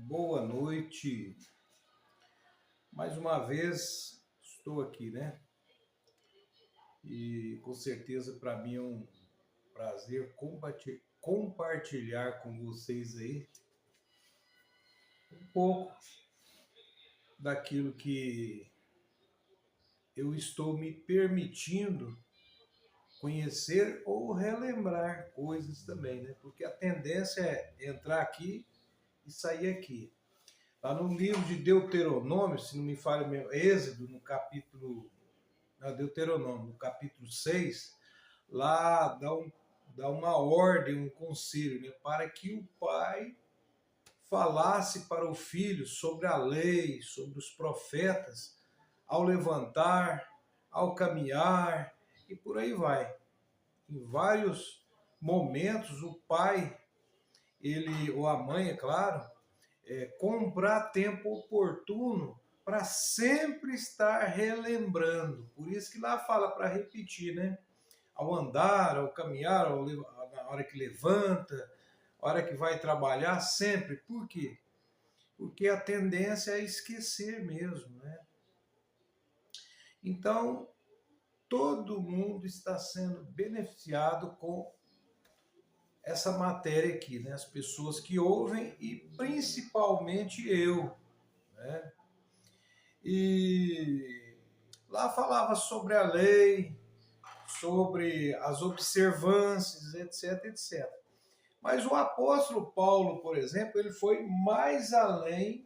Boa noite. Mais uma vez estou aqui, né? E com certeza para mim é um prazer compartilhar com vocês aí um pouco daquilo que eu estou me permitindo conhecer ou relembrar coisas também, né? Porque a tendência é entrar aqui e sair aqui. Lá no livro de Deuteronômio, se não me falha mesmo, Êxodo, no capítulo. Não, Deuteronômio, no capítulo 6, lá dá uma ordem, um conselho, né, para que o pai falasse para o filho sobre a lei, sobre os profetas, ao levantar, ao caminhar, e por aí vai. Em vários momentos, o pai, ele, ou a mãe, é claro, comprar tempo oportuno para sempre estar relembrando. Por isso que lá fala para repetir, né? Ao andar, ao caminhar, na hora que levanta, a hora que vai trabalhar, sempre. Por quê? Porque a tendência é esquecer mesmo, né? Então, todo mundo está sendo beneficiado com essa matéria aqui, né? As pessoas que ouvem e principalmente eu, né? E lá falava sobre a lei, sobre as observâncias, etc, etc. Mas o apóstolo Paulo, por exemplo, ele foi mais além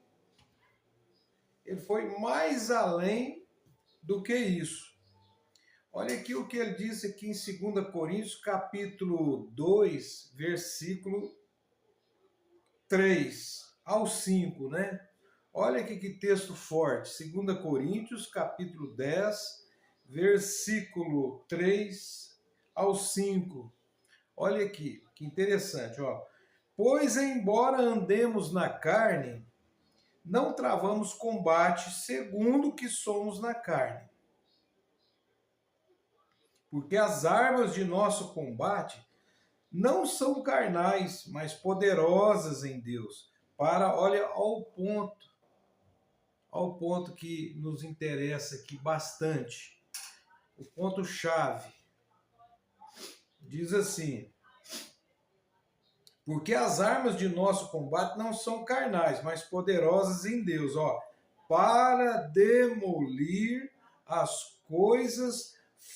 do que isso. Olha aqui o que ele disse aqui em 2 Coríntios, capítulo 2, versículo 3 ao 5, né? Olha aqui que texto forte. 2 Coríntios, capítulo 10, versículo 3 ao 5. Olha aqui, que interessante, ó. Pois, embora andemos na carne, não travamos combate segundo que somos na carne. Porque as armas de nosso combate não são carnais, mas poderosas em Deus. Olha, ao ponto que nos interessa aqui bastante. O ponto-chave. Diz assim: porque as armas de nosso combate não são carnais, mas poderosas em Deus, ó, para demolir as coisas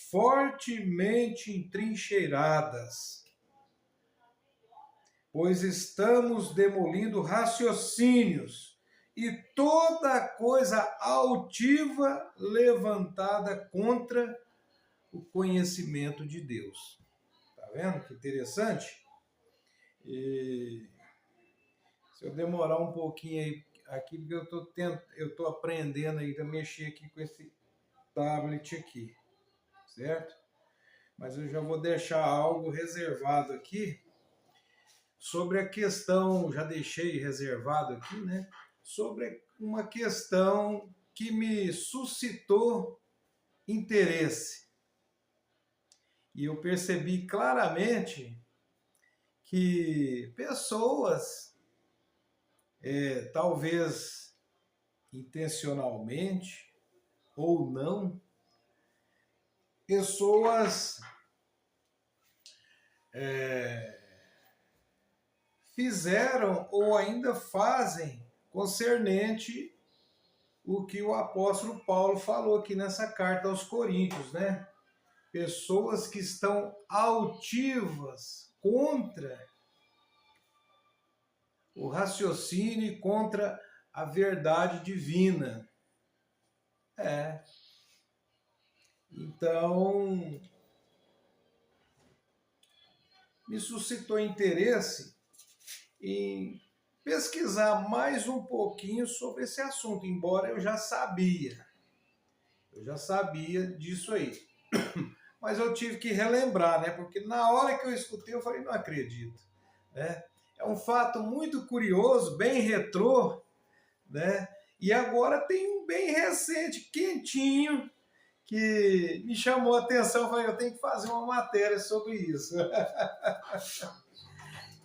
fortemente entrincheiradas. Pois estamos demolindo raciocínios e toda coisa altiva levantada contra o conhecimento de Deus. Tá vendo que interessante? E se eu demorar um pouquinho aí aqui, porque eu tô aprendendo aí a mexer aqui com esse tablet aqui, certo? Mas eu já vou deixar algo reservado aqui sobre a questão, já deixei reservado aqui, né? Sobre uma questão que me suscitou interesse. E eu percebi claramente que pessoas, talvez intencionalmente ou não, pessoas fizeram ou ainda fazem concernente o que o apóstolo Paulo falou aqui nessa carta aos Coríntios, né? Pessoas que estão altivas contra o raciocínio e contra a verdade divina. Então, me suscitou interesse em pesquisar mais um pouquinho sobre esse assunto, embora eu já sabia disso aí. Mas eu tive que relembrar, né? Porque na hora que eu escutei, eu falei, não acredito, né? É um fato muito curioso, bem retrô, né? E agora tem um bem recente, quentinho, que me chamou a atenção. Eu falei, eu tenho que fazer uma matéria sobre isso.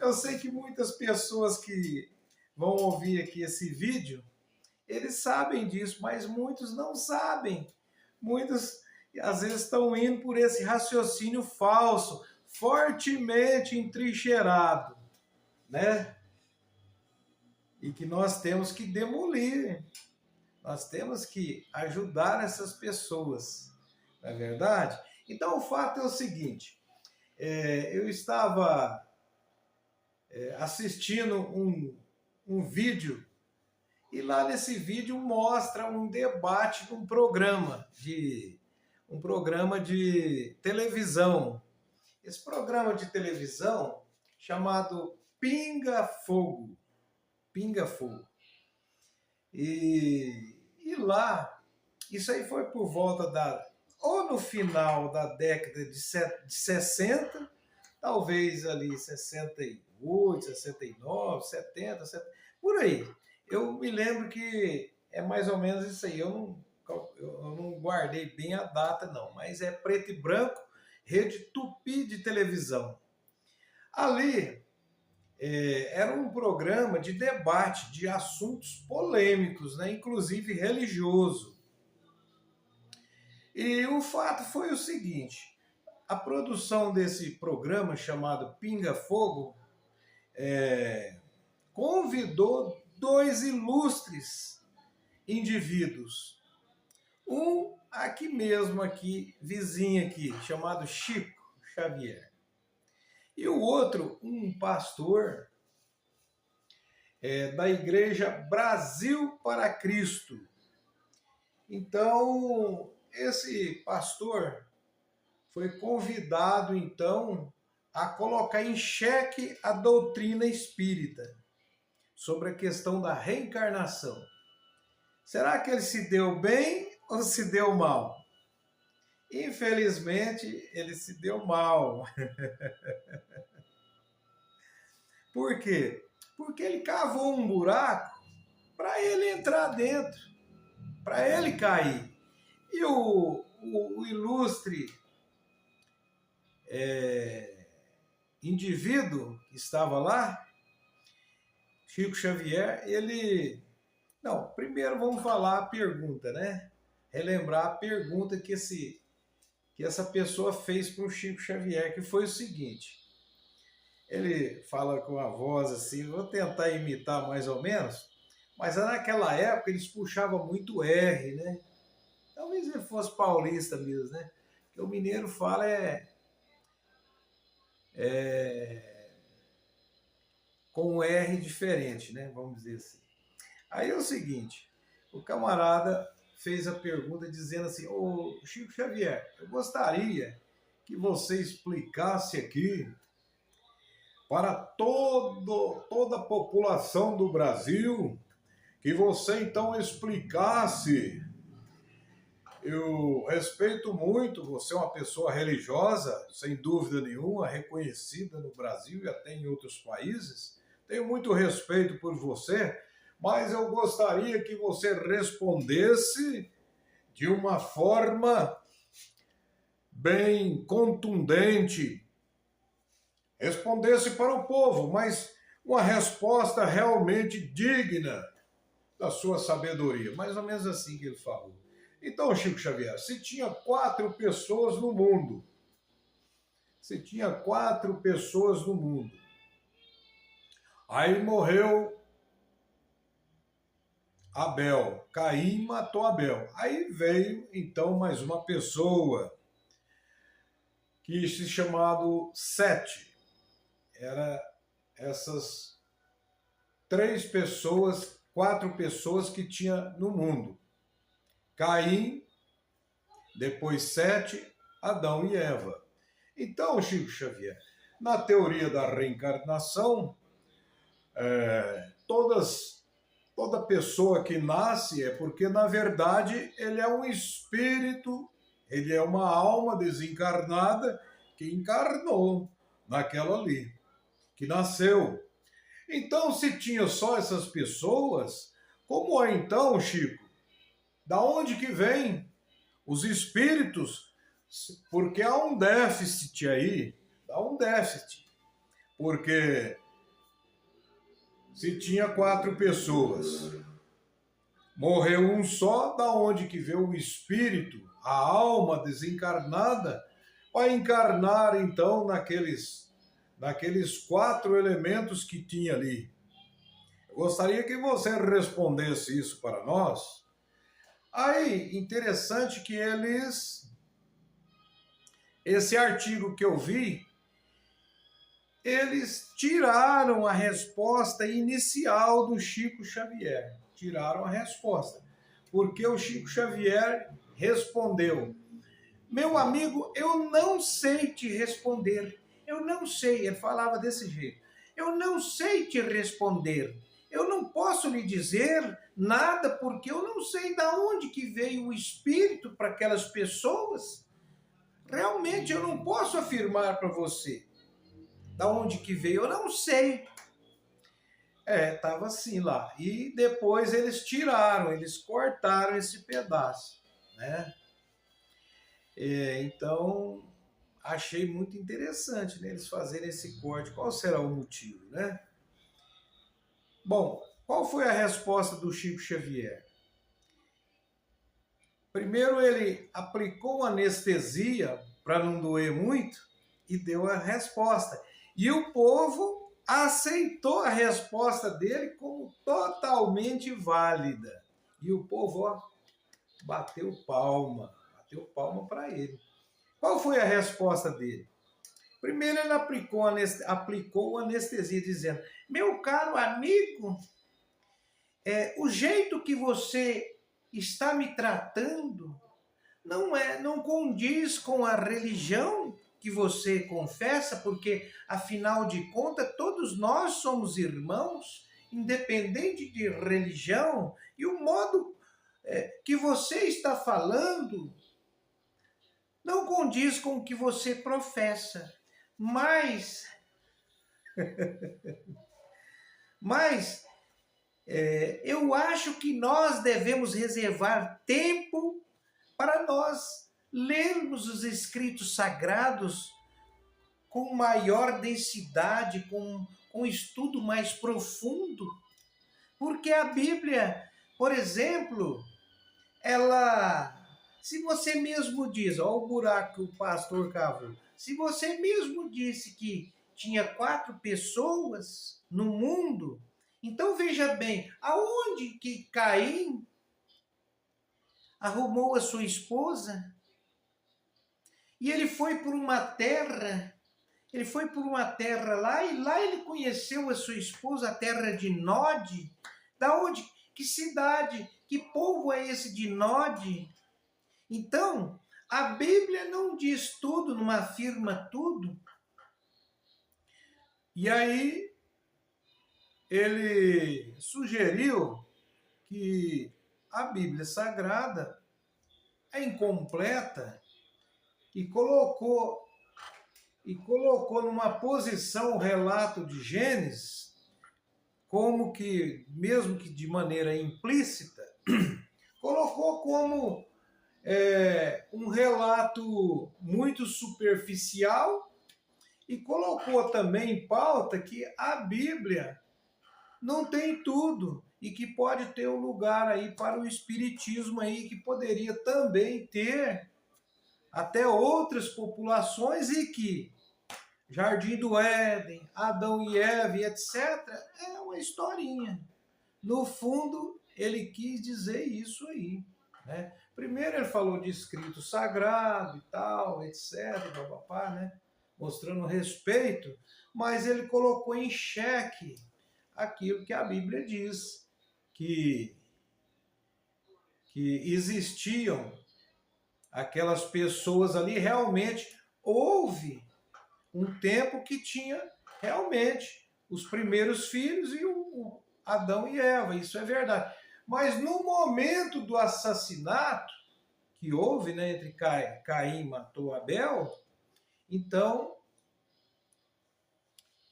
Eu sei que muitas pessoas que vão ouvir aqui esse vídeo, eles sabem disso, mas muitos não sabem. Muitos, às vezes, estão indo por esse raciocínio falso, fortemente entrincheirado, né? E que nós temos que demolir. Nós temos que ajudar essas pessoas, não é verdade? Então, o fato é o seguinte, eu estava assistindo um vídeo, e lá nesse vídeo mostra um debate de um programa de televisão. Esse programa de televisão chamado Pinga Fogo. Pinga Fogo. E lá, isso aí foi por volta ou no final da década de 60, talvez ali 68, 69, 70, 70, por aí. Eu me lembro que é mais ou menos isso aí. Eu não guardei bem a data, não, mas é preto e branco, rede Tupi de televisão. Ali era um programa de debate de assuntos polêmicos, né, inclusive religioso. E o fato foi o seguinte, a produção desse programa chamado Pinga Fogo convidou dois ilustres indivíduos. Um aqui mesmo, vizinho aqui, chamado Chico Xavier. E o outro, um pastor da Igreja Brasil para Cristo. Então, esse pastor foi convidado, então, a colocar em xeque a doutrina espírita sobre a questão da reencarnação. Será que ele se deu bem ou se deu mal? Infelizmente, ele se deu mal. Por quê? Porque ele cavou um buraco para ele entrar dentro, para ele cair. E o ilustre indivíduo que estava lá, Chico Xavier, ele... Não, primeiro vamos falar a pergunta, né? Relembrar a pergunta que essa pessoa fez para o Chico Xavier, que foi o seguinte. Ele fala com a voz assim, vou tentar imitar mais ou menos, mas naquela época eles puxavam muito R, né? Talvez ele fosse paulista mesmo, né? Porque o mineiro fala com um R diferente, né? Vamos dizer assim. Aí é o seguinte, o camarada fez a pergunta dizendo assim, ô Chico Xavier, eu gostaria que você explicasse aqui para toda a população do Brasil, que você então explicasse. Eu respeito muito, você é uma pessoa religiosa, sem dúvida nenhuma, reconhecida no Brasil e até em outros países. Tenho muito respeito por você, mas eu gostaria que você respondesse de uma forma bem contundente. Respondesse para o povo, mas uma resposta realmente digna da sua sabedoria. Mais ou menos assim que ele falou. Então, Chico Xavier, se tinha 4 pessoas no mundo, aí morreu Abel, Caim matou Abel. Aí veio, então, mais uma pessoa, que se chamado Sete. Era essas 4 pessoas que tinha no mundo. Caim, depois Sete, Adão e Eva. Então, Chico Xavier, na teoria da reencarnação, toda pessoa que nasce é porque, na verdade, ele é um espírito, ele é uma alma desencarnada que encarnou naquela ali, que nasceu. Então, se tinha só essas pessoas, como é então, Chico? Da onde que vem os espíritos? Porque há um déficit aí, porque Se tinha 4 pessoas, morreu um só, da onde que veio o espírito, a alma desencarnada, para encarnar então naqueles 4 elementos que tinha ali. Eu gostaria que você respondesse isso para nós. Aí, interessante que esse artigo que eu vi, eles tiraram a resposta inicial do Chico Xavier. Tiraram a resposta. Porque o Chico Xavier respondeu: meu amigo, eu não sei te responder. Eu não sei. Ele falava desse jeito. Eu não sei te responder. Eu não posso lhe dizer nada porque eu não sei de onde que veio o espírito para aquelas pessoas. Realmente eu não posso afirmar para você da onde que veio, eu não sei. Tava assim lá. E depois eles tiraram, eles cortaram esse pedaço, né? Então, achei muito interessante, né, eles fazerem esse corte. Qual será o motivo, né? Bom, qual foi a resposta do Chico Xavier? Primeiro ele aplicou anestesia para não doer muito e deu a resposta. E o povo aceitou a resposta dele como totalmente válida. E o povo, ó, bateu palma para ele. Qual foi a resposta dele? Primeiro ele aplicou anestesia, dizendo: meu caro amigo, o jeito que você está me tratando não condiz com a religião que você confessa, porque, afinal de contas, todos nós somos irmãos, independente de religião, e o modo que você está falando não condiz com o que você professa. Mas eu acho que nós devemos reservar tempo para nós lermos os escritos sagrados com maior densidade, com um estudo mais profundo. Porque a Bíblia, por exemplo, se você mesmo diz, olha o buraco que o pastor cavou, se você mesmo disse que tinha 4 pessoas no mundo, então veja bem, aonde que Caim arrumou a sua esposa? E ele foi por uma terra lá, e lá ele conheceu a sua esposa, a terra de Nod. Da onde? Que cidade? Que povo é esse de Nod? Então, a Bíblia não diz tudo, não afirma tudo. E aí, ele sugeriu que a Bíblia Sagrada é incompleta e colocou numa posição o relato de Gênesis, como que, mesmo que de maneira implícita, colocou como um relato muito superficial e colocou também em pauta que a Bíblia não tem tudo e que pode ter um lugar aí para o espiritismo aí, que poderia também ter até outras populações, e que Jardim do Éden, Adão e Eva, etc., é uma historinha. No fundo, ele quis dizer isso aí, né? Primeiro ele falou de escrito sagrado e tal, etc., papapá, né? Mostrando respeito, mas ele colocou em xeque aquilo que a Bíblia diz, que existiam aquelas pessoas ali, realmente houve um tempo que tinha realmente os primeiros filhos e o Adão e Eva, isso é verdade. Mas no momento do assassinato que houve, né, entre Caim matou Abel, então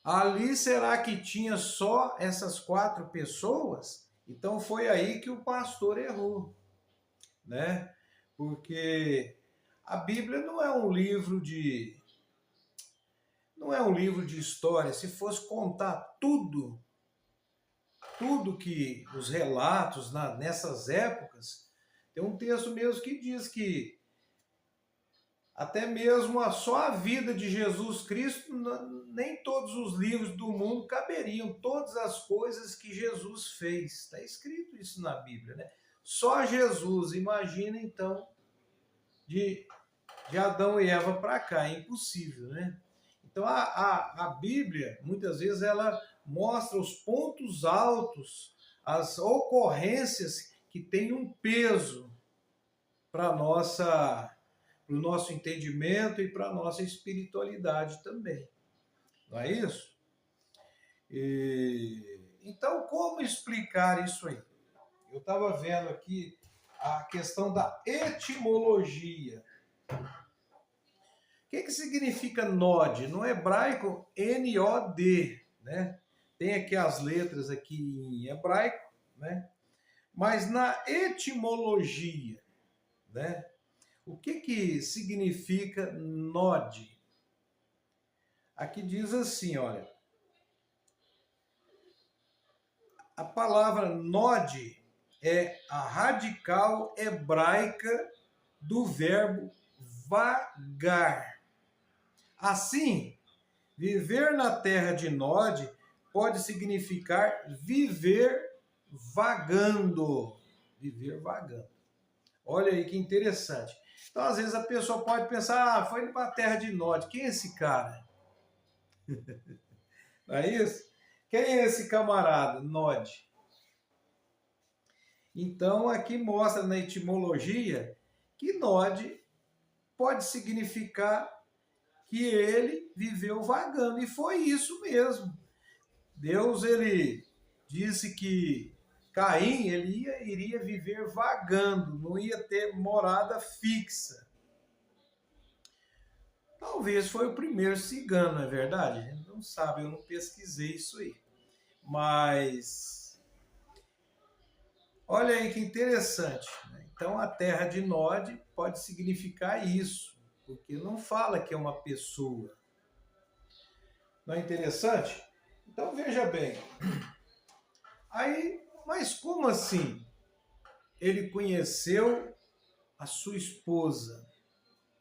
ali será que tinha só essas 4 pessoas? Então foi aí que o pastor errou, né? Porque a Bíblia não é um livro de história. Se fosse contar tudo tudo que os relatos nessas épocas, tem um texto mesmo que diz que até mesmo só a vida de Jesus Cristo, nem todos os livros do mundo caberiam, todas as coisas que Jesus fez. Está escrito isso na Bíblia, né? Só Jesus, imagina então, de Adão e Eva para cá, é impossível, né? Então a Bíblia, muitas vezes, ela mostra os pontos altos, as ocorrências que têm um peso para o nosso entendimento e para a nossa espiritualidade também. Não é isso? Então, como explicar isso aí? Eu estava vendo aqui a questão da etimologia. O que significa Nod? No hebraico, N-O-D, né? Tem aqui as letras aqui em hebraico, né? Mas na etimologia, né? O que significa Nod? Aqui diz assim, olha. A palavra Nod é a radical hebraica do verbo vagar. Assim, viver na terra de Nod pode significar viver vagando. Viver vagando. Olha aí que interessante. Então, às vezes, a pessoa pode pensar, foi para a terra de Nod. Quem é esse cara? Não é isso? Quem é esse camarada, Nod? Então, aqui mostra na etimologia que Nod pode significar que ele viveu vagando. E foi isso mesmo. Deus, ele disse que Caim iria viver vagando, não ia ter morada fixa. Talvez foi o primeiro cigano, não é verdade? A gente não sabe, eu não pesquisei isso aí. Mas olha aí que interessante. Então a terra de Nod pode significar isso, porque não fala que é uma pessoa. Não é interessante? Então veja bem. Aí, mas como assim? Ele conheceu a sua esposa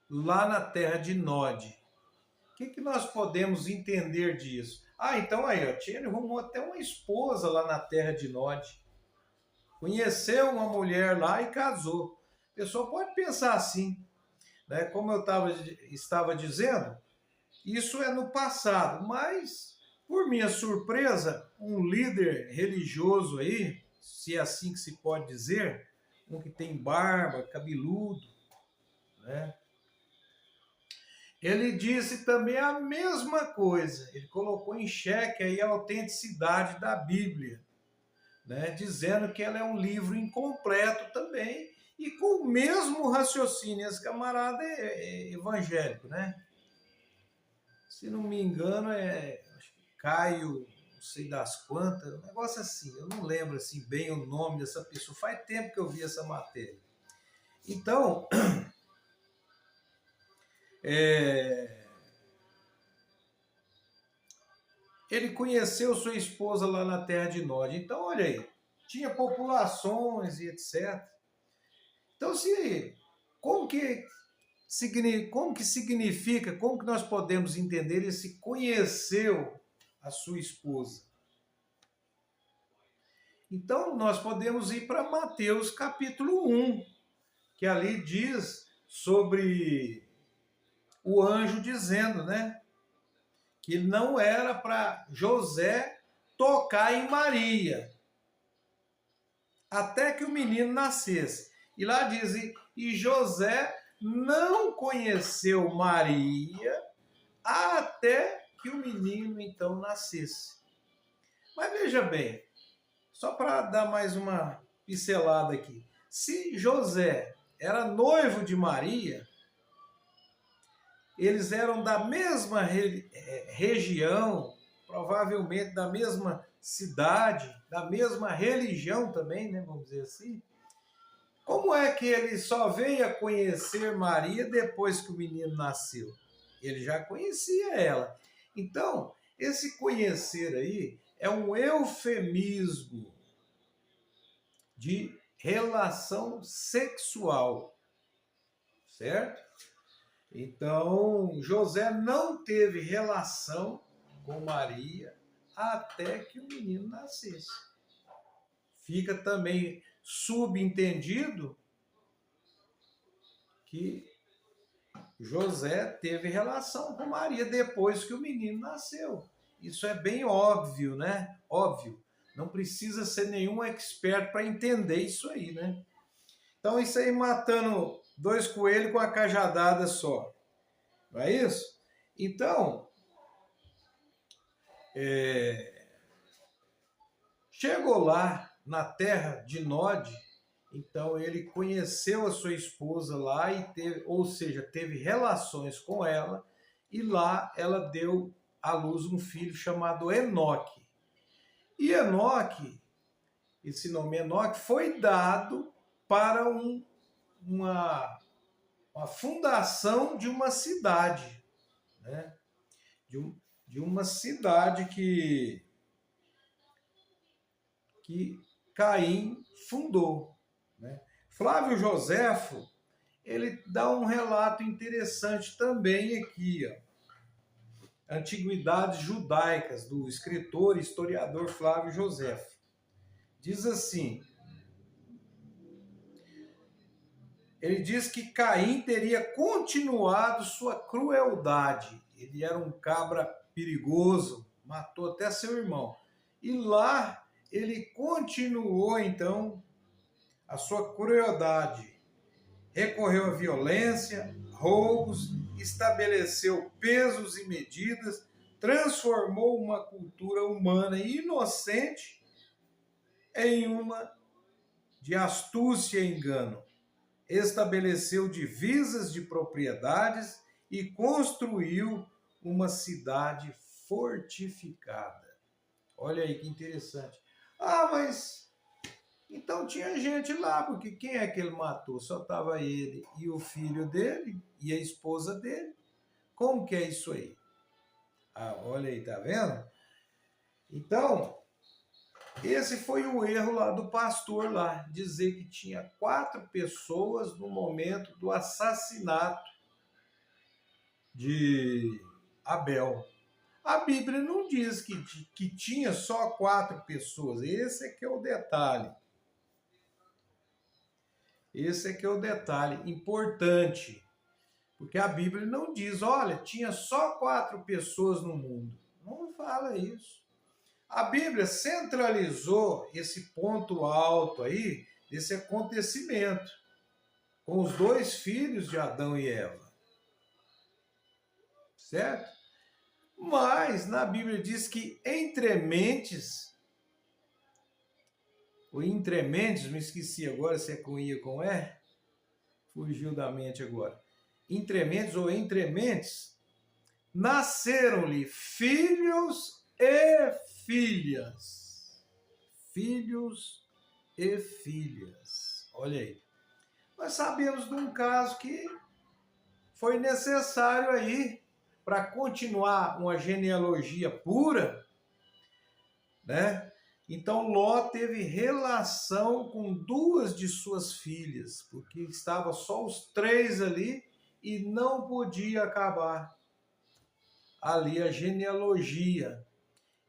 lá na terra de Nod. O que nós podemos entender disso? Então aí, ó, ele arrumou até uma esposa lá na terra de Nod. Conheceu uma mulher lá e casou. A pessoa pode pensar assim, né? Como eu estava dizendo, isso é no passado, mas, por minha surpresa, um líder religioso aí, se é assim que se pode dizer, um que tem barba, cabeludo, né? Ele disse também a mesma coisa. Ele colocou em xeque aí a autenticidade da Bíblia, né? Dizendo que ela é um livro incompleto também e com o mesmo raciocínio. Esse camarada é evangélico, né? Se não me engano, acho que Caio, não sei das quantas, um negócio assim. Eu não lembro assim bem o nome dessa pessoa. Faz tempo que eu vi essa matéria. Então, ele conheceu sua esposa lá na terra de Nod. Então, olha aí, tinha populações e etc. Então, como que significa, como que nós podemos entender esse conheceu a sua esposa? Então, nós podemos ir para Mateus capítulo 1, que ali diz sobre o anjo dizendo, né? Que não era para José tocar em Maria, até que o menino nascesse. E lá diz, e José não conheceu Maria até que o menino então nascesse. Mas veja bem, só para dar mais uma pincelada aqui. Se José era noivo de Maria, eles eram da mesma região, provavelmente da mesma cidade, da mesma religião também, né, vamos dizer assim. Como é que ele só veio a conhecer Maria depois que o menino nasceu? Ele já conhecia ela. Então, esse conhecer aí é um eufemismo de relação sexual, certo? Então, José não teve relação com Maria até que o menino nascesse. Fica também subentendido que José teve relação com Maria depois que o menino nasceu. Isso é bem óbvio, né? Óbvio. Não precisa ser nenhum expert para entender isso aí, né? Então, isso aí matando 2 coelhos com a cajadada só. Não é isso? Então, chegou lá na terra de Nod, então ele conheceu a sua esposa lá, ou seja, teve relações com ela, e lá ela deu à luz um filho chamado Enoque. E Enoque, esse nome Enoque, foi dado para uma fundação de uma cidade, né? De uma cidade que Caim fundou, né? Flávio Joséfo, ele dá um relato interessante também aqui, ó. Antiguidades Judaicas, do escritor e historiador Flávio Joséfo. Diz assim, ele diz que Caim teria continuado sua crueldade. Ele era um cabra perigoso, matou até seu irmão. E lá ele continuou, então, a sua crueldade. Recorreu à violência, roubos, estabeleceu pesos e medidas, transformou uma cultura humana inocente em uma de astúcia e engano. Estabeleceu divisas de propriedades e construiu uma cidade fortificada. Olha aí que interessante. Ah, mas então tinha gente lá, porque quem é que ele matou? Só estava ele e o filho dele e a esposa dele. Como que é isso aí? Ah, olha aí, tá vendo? Então, esse foi o erro lá do pastor lá, dizer que tinha 4 pessoas no momento do assassinato de Abel. A Bíblia não diz que tinha só 4 pessoas. Esse é que é o detalhe. Esse é que é o detalhe importante. Porque a Bíblia não diz, olha, tinha só 4 pessoas no mundo. Não fala isso. A Bíblia centralizou esse ponto alto aí, desse acontecimento, com os 2 filhos de Adão e Eva. Certo? Mas na Bíblia diz que entre mentes, me esqueci agora se é com I ou com E, fugiu da mente agora. Entre mentes, nasceram-lhe filhos e filhas. Filhos e filhas. Olha aí. Nós sabemos de um caso que foi necessário aí para continuar uma genealogia pura, né? Então Ló teve relação com 2 de suas filhas, porque estava só os 3 ali e não podia acabar ali a genealogia.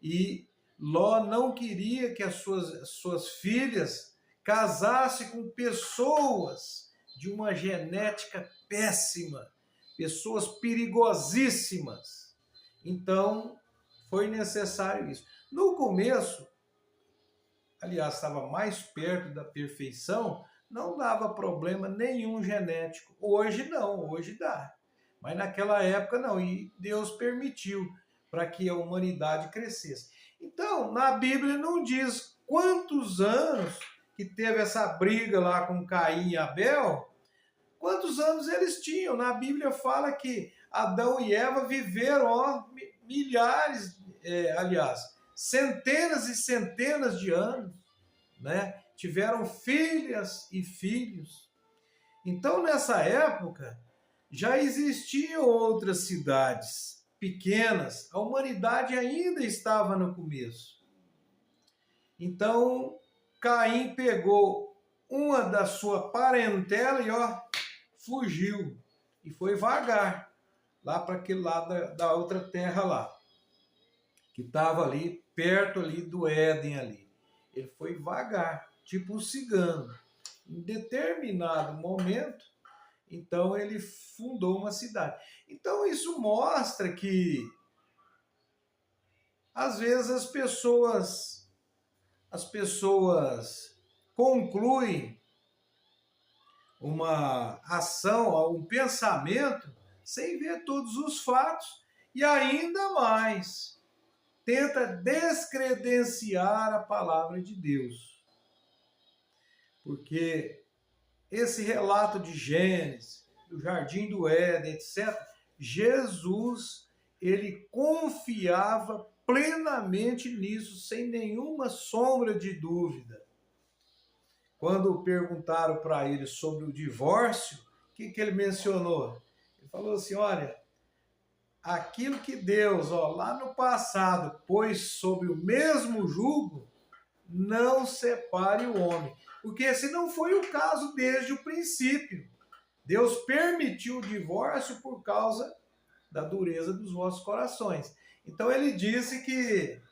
E Ló não queria que as suas filhas casassem com pessoas de uma genética péssima, pessoas perigosíssimas. Então, foi necessário isso. No começo, aliás, estava mais perto da perfeição, não dava problema nenhum genético. Hoje não, hoje dá. Mas naquela época não, e Deus permitiu para que a humanidade crescesse. Então, na Bíblia não diz quantos anos que teve essa briga lá com Caim e Abel, quantos anos eles tinham. Na Bíblia fala que Adão e Eva viveram milhares, centenas e centenas de anos, né? Tiveram filhas e filhos. Então, nessa época, já existiam outras cidades pequenas, a humanidade ainda estava no começo. Então, Caim pegou uma da sua parentela e fugiu. E foi vagar lá para aquele lado da outra terra lá, que estava ali, perto ali do Éden ali. Ele foi vagar, tipo um cigano. Em determinado momento, então ele fundou uma cidade. Então isso mostra que às vezes as pessoas concluem uma ação, um pensamento, sem ver todos os fatos e ainda mais tenta descredenciar a palavra de Deus. Porque esse relato de Gênesis, do Jardim do Éden, etc., Jesus, ele confiava plenamente nisso, sem nenhuma sombra de dúvida. Quando perguntaram para ele sobre o divórcio, o que ele mencionou? Ele falou assim, olha, aquilo que Deus, lá no passado, pôs sobre o mesmo jugo, não separe o homem. Porque esse não foi o caso desde o princípio. Deus permitiu o divórcio por causa da dureza dos vossos corações. Então ele disse que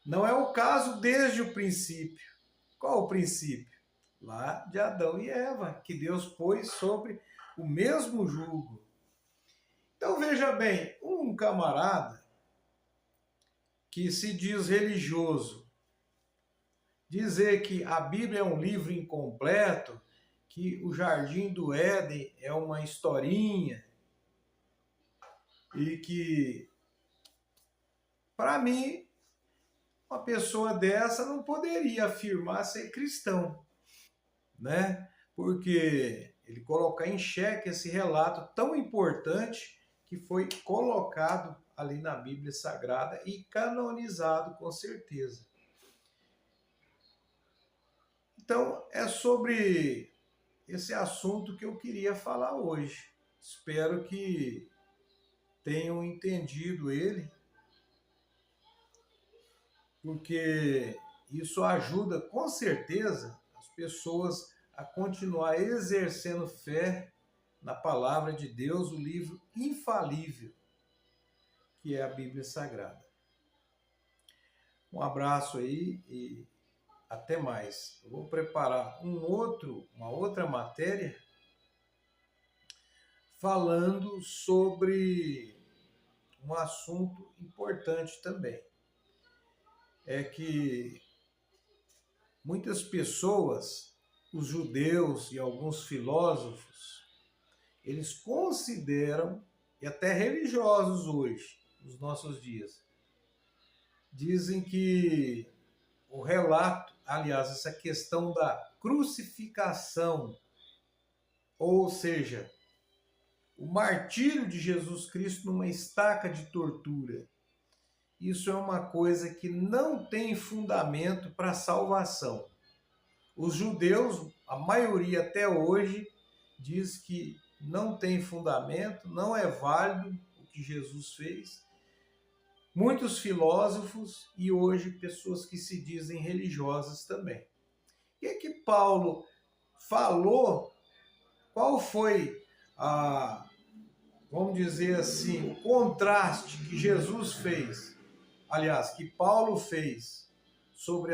não é o caso desde o princípio. Qual o princípio? Lá de Adão e Eva, que Deus pôs sobre o mesmo jugo. Então veja bem, um camarada que se diz religioso, dizer que a Bíblia é um livro incompleto, que o Jardim do Éden é uma historinha, e que, para mim, uma pessoa dessa não poderia afirmar ser cristão, né? Porque ele coloca em xeque esse relato tão importante que foi colocado ali na Bíblia Sagrada e canonizado com certeza. Então, é sobre esse assunto que eu queria falar hoje. Espero que tenham entendido ele, porque isso ajuda com certeza as pessoas a continuar exercendo fé na palavra de Deus, o livro infalível que é a Bíblia Sagrada. Um abraço aí e até mais. Eu vou preparar uma outra matéria falando sobre um assunto importante também. É que muitas pessoas, os judeus e alguns filósofos, eles consideram, e até religiosos hoje, nos nossos dias, dizem que o relato, aliás, essa questão da crucificação, ou seja, o martírio de Jesus Cristo numa estaca de tortura, isso é uma coisa que não tem fundamento para salvação. Os judeus, a maioria até hoje, diz que não tem fundamento, não é válido o que Jesus fez. Muitos filósofos e hoje pessoas que se dizem religiosas também. O que Paulo falou? Qual foi vamos dizer assim, o contraste que Jesus fez? Aliás, que Paulo fez sobre